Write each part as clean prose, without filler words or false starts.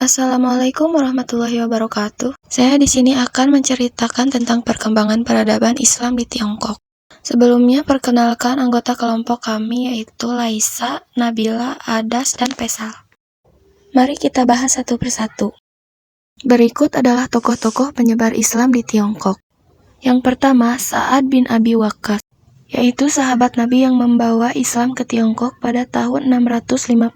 Assalamualaikum warahmatullahi wabarakatuh. Saya di sini akan menceritakan tentang perkembangan peradaban Islam di Tiongkok. Sebelumnya, perkenalkan anggota kelompok kami yaitu Laisa, Nabila, Adas, dan Faisal. Mari kita bahas satu persatu. Berikut adalah tokoh-tokoh penyebar Islam di Tiongkok. Yang pertama, Sa'ad bin Abi Waqqas, yaitu sahabat Nabi yang membawa Islam ke Tiongkok pada tahun 651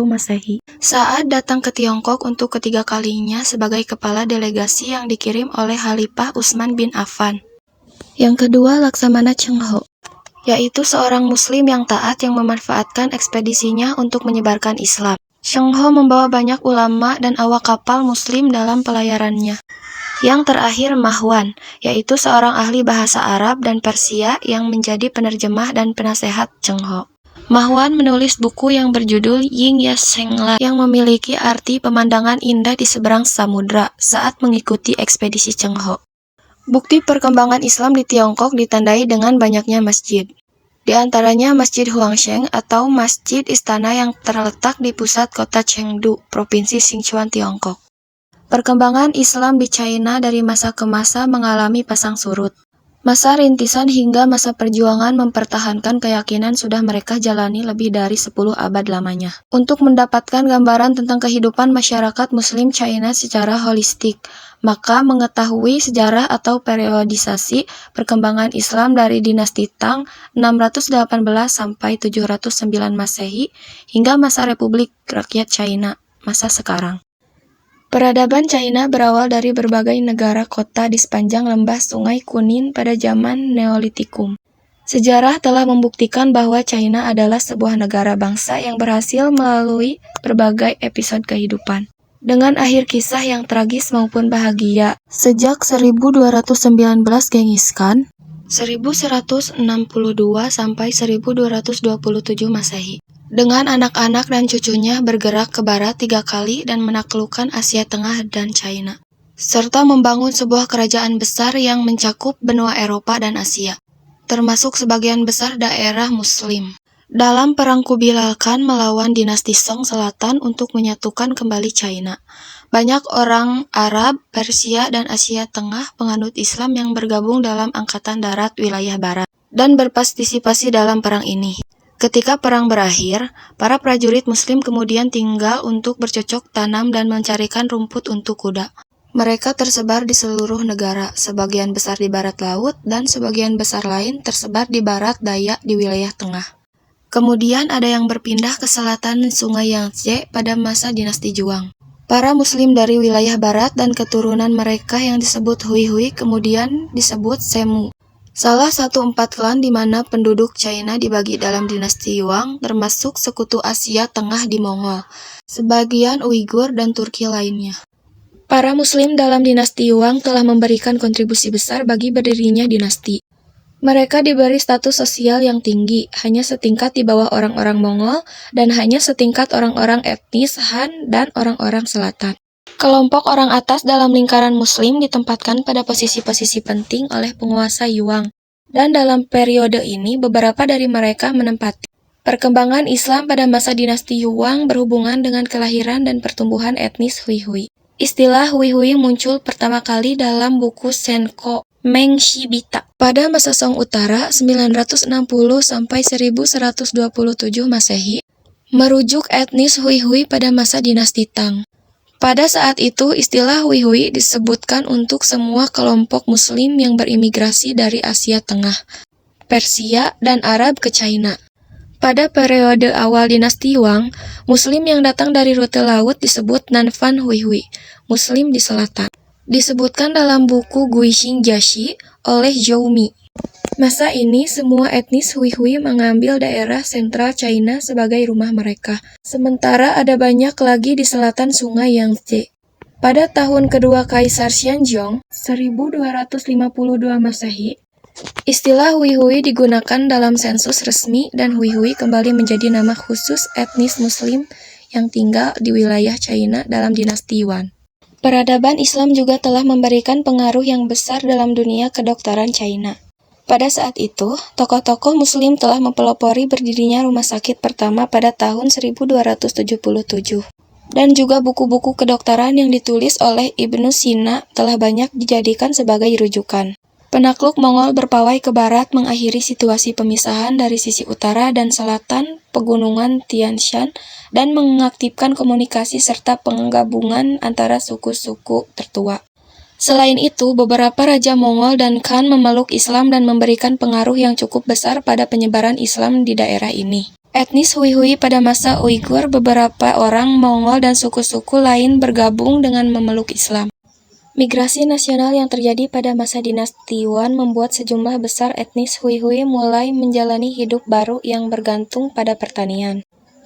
Masehi. Sa'ad datang ke Tiongkok untuk ketiga kalinya sebagai kepala delegasi yang dikirim oleh Khalifah Utsman bin Affan. Yang kedua, Laksamana Cheng Ho, yaitu seorang muslim yang taat yang memanfaatkan ekspedisinya untuk menyebarkan Islam. Cheng Ho membawa banyak ulama dan awak kapal muslim dalam pelayarannya. Yang terakhir, Mahwan, yaitu seorang ahli bahasa Arab dan Persia yang menjadi penerjemah dan penasehat Cheng Ho. Mahwan menulis buku yang berjudul Ying Ya Shengla yang memiliki arti pemandangan indah di seberang samudra saat mengikuti ekspedisi Cheng Ho. Bukti perkembangan Islam di Tiongkok ditandai dengan banyaknya masjid. Di antaranya Masjid Huangsheng atau Masjid Istana yang terletak di pusat kota Chengdu, Provinsi Sichuan, Tiongkok. Perkembangan Islam di China dari masa ke masa mengalami pasang surut. Masa rintisan hingga masa perjuangan mempertahankan keyakinan sudah mereka jalani lebih dari 10 abad lamanya. Untuk mendapatkan gambaran tentang kehidupan masyarakat Muslim China secara holistik, maka mengetahui sejarah atau periodisasi perkembangan Islam dari dinasti Tang 618 sampai 709 Masehi hingga masa Republik Rakyat China masa sekarang. Peradaban China berawal dari berbagai negara kota di sepanjang lembah Sungai Kuning pada zaman Neolitikum. Sejarah telah membuktikan bahwa China adalah sebuah negara bangsa yang berhasil melalui berbagai episode kehidupan, dengan akhir kisah yang tragis maupun bahagia. Sejak 1219 Genghis Khan, 1162 sampai 1227 Masehi. Dengan anak-anak dan cucunya bergerak ke barat 3 kali dan menaklukkan Asia Tengah dan China, serta membangun sebuah kerajaan besar yang mencakup benua Eropa dan Asia, termasuk sebagian besar daerah Muslim. Dalam Perang Kubilai Khan melawan dinasti Song Selatan untuk menyatukan kembali China, banyak orang Arab, Persia, dan Asia Tengah penganut Islam yang bergabung dalam Angkatan Darat Wilayah Barat dan berpartisipasi dalam perang ini. Ketika perang berakhir, para prajurit Muslim kemudian tinggal untuk bercocok tanam dan mencarikan rumput untuk kuda. Mereka tersebar di seluruh negara, sebagian besar di barat laut dan sebagian besar lain tersebar di barat daya di wilayah tengah. Kemudian ada yang berpindah ke selatan Sungai Yangtze pada masa dinasti Juang. Para Muslim dari wilayah barat dan keturunan mereka yang disebut Hui kemudian disebut Semu. Salah satu 4 klan di mana penduduk China dibagi dalam dinasti Yuan, termasuk sekutu Asia Tengah di Mongol, sebagian Uighur dan Turki lainnya. Para Muslim dalam dinasti Yuan telah memberikan kontribusi besar bagi berdirinya dinasti. Mereka diberi status sosial yang tinggi, hanya setingkat di bawah orang-orang Mongol dan hanya setingkat orang-orang etnis Han dan orang-orang selatan. Kelompok orang atas dalam lingkaran Muslim ditempatkan pada posisi-posisi penting oleh penguasa Yuan, dan dalam periode ini beberapa dari mereka menempati perkembangan Islam pada masa dinasti Yuan berhubungan dengan kelahiran dan pertumbuhan etnis Hui. Istilah Hui muncul pertama kali dalam buku Senko Mengshibita pada masa Song Utara 960 sampai 1127 Masehi, merujuk etnis Hui pada masa dinasti Tang. Pada saat itu, istilah Hui disebutkan untuk semua kelompok Muslim yang berimigrasi dari Asia Tengah, Persia, dan Arab ke China. Pada periode awal dinasti Yuan, Muslim yang datang dari rute laut disebut Nanfan Hui, Muslim di selatan. Disebutkan dalam buku Guixing Jiaxi oleh Zhou Mi. Masa ini, semua etnis Hui mengambil daerah sentral China sebagai rumah mereka, sementara ada banyak lagi di selatan Sungai Yangtze. Pada tahun kedua Kaisar Xianzong, 1252 Masehi, istilah Hui digunakan dalam sensus resmi dan Hui kembali menjadi nama khusus etnis Muslim yang tinggal di wilayah China dalam dinasti Yuan. Peradaban Islam juga telah memberikan pengaruh yang besar dalam dunia kedokteran China. Pada saat itu, tokoh-tokoh Muslim telah mempelopori berdirinya rumah sakit pertama pada tahun 1277. Dan juga buku-buku kedokteran yang ditulis oleh Ibnu Sina telah banyak dijadikan sebagai rujukan. Penakluk Mongol berpawai ke barat mengakhiri situasi pemisahan dari sisi utara dan selatan pegunungan Tian Shan dan mengaktifkan komunikasi serta penggabungan antara suku-suku tertua. Selain itu, beberapa raja Mongol dan Khan memeluk Islam dan memberikan pengaruh yang cukup besar pada penyebaran Islam di daerah ini. Etnis Hui-Hui pada masa Uighur, beberapa orang Mongol dan suku-suku lain bergabung dengan memeluk Islam. Migrasi nasional yang terjadi pada masa dinasti Yuan membuat sejumlah besar etnis Hui-Hui mulai menjalani hidup baru yang bergantung pada pertanian.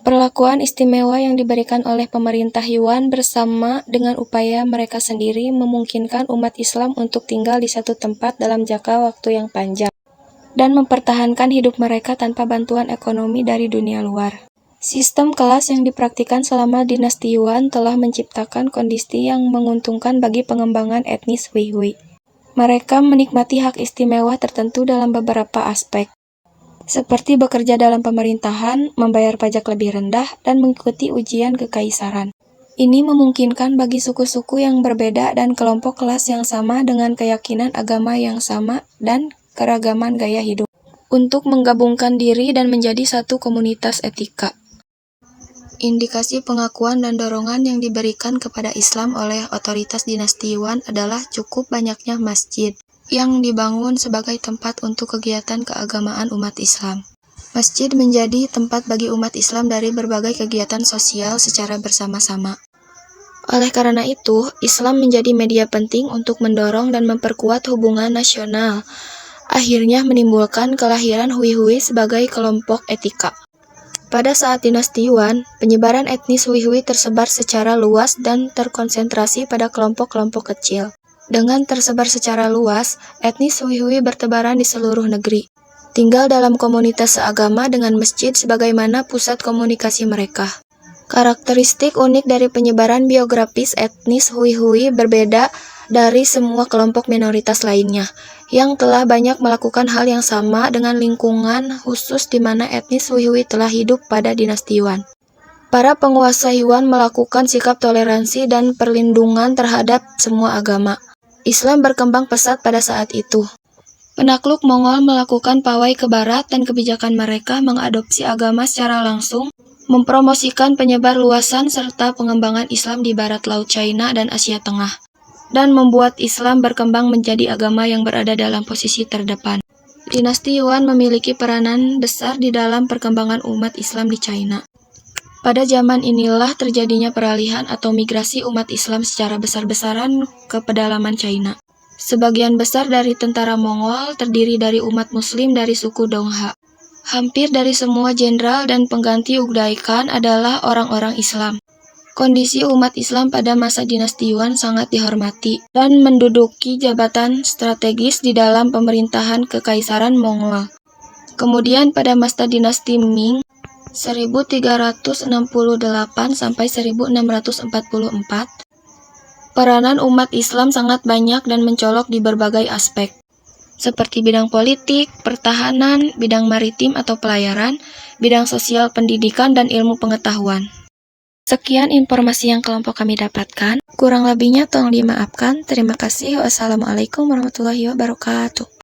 Perlakuan istimewa yang diberikan oleh pemerintah Yuan bersama dengan upaya mereka sendiri memungkinkan umat Islam untuk tinggal di satu tempat dalam jangka waktu yang panjang dan mempertahankan hidup mereka tanpa bantuan ekonomi dari dunia luar. Sistem kelas yang dipraktikkan selama dinasti Yuan telah menciptakan kondisi yang menguntungkan bagi pengembangan etnis Hui-Hui. Mereka menikmati hak istimewa tertentu dalam beberapa aspek, seperti bekerja dalam pemerintahan, membayar pajak lebih rendah, dan mengikuti ujian kekaisaran. Ini memungkinkan bagi suku-suku yang berbeda dan kelompok kelas yang sama dengan keyakinan agama yang sama dan keragaman gaya hidup untuk menggabungkan diri dan menjadi satu komunitas etika. Indikasi pengakuan dan dorongan yang diberikan kepada Islam oleh otoritas dinasti Yuan adalah cukup banyaknya masjid yang dibangun sebagai tempat untuk kegiatan keagamaan umat Islam. Masjid menjadi tempat bagi umat Islam dari berbagai kegiatan sosial secara bersama-sama. Oleh karena itu, Islam menjadi media penting untuk mendorong dan memperkuat hubungan nasional, akhirnya menimbulkan kelahiran Hui-Hui sebagai kelompok etika. Pada saat dinasti Yuan, penyebaran etnis Hui-Hui tersebar secara luas dan terkonsentrasi pada kelompok-kelompok kecil. Dengan tersebar secara luas, etnis Hui-Hui bertebaran di seluruh negeri, tinggal dalam komunitas seagama dengan masjid sebagaimana pusat komunikasi mereka. Karakteristik unik dari penyebaran biografis etnis Hui-Hui berbeda dari semua kelompok minoritas lainnya, yang telah banyak melakukan hal yang sama dengan lingkungan khusus di mana etnis Hui-Hui telah hidup pada dinasti Yuan. Para penguasa Yuan melakukan sikap toleransi dan perlindungan terhadap semua agama. Islam berkembang pesat pada saat itu. Penakluk Mongol melakukan pawai ke barat dan kebijakan mereka mengadopsi agama secara langsung, mempromosikan penyebar luasan serta pengembangan Islam di barat Laut China dan Asia Tengah, dan membuat Islam berkembang menjadi agama yang berada dalam posisi terdepan. Dinasti Yuan memiliki peranan besar di dalam perkembangan umat Islam di China. Pada zaman inilah terjadinya peralihan atau migrasi umat Islam secara besar-besaran ke pedalaman China. Sebagian besar dari tentara Mongol terdiri dari umat Muslim dari suku Dongha. Hampir dari semua jenderal dan pengganti Uday Khan adalah orang-orang Islam. Kondisi umat Islam pada masa dinasti Yuan sangat dihormati dan menduduki jabatan strategis di dalam pemerintahan Kekaisaran Mongol. Kemudian pada masa dinasti Ming 1368 sampai 1644, peranan umat Islam sangat banyak dan mencolok di berbagai aspek, seperti bidang politik, pertahanan, bidang maritim atau pelayaran, bidang sosial, pendidikan, dan ilmu pengetahuan. Sekian informasi yang kelompok kami dapatkan. Kurang lebihnya tolong dimaafkan. Terima kasih. Wassalamualaikum warahmatullahi wabarakatuh.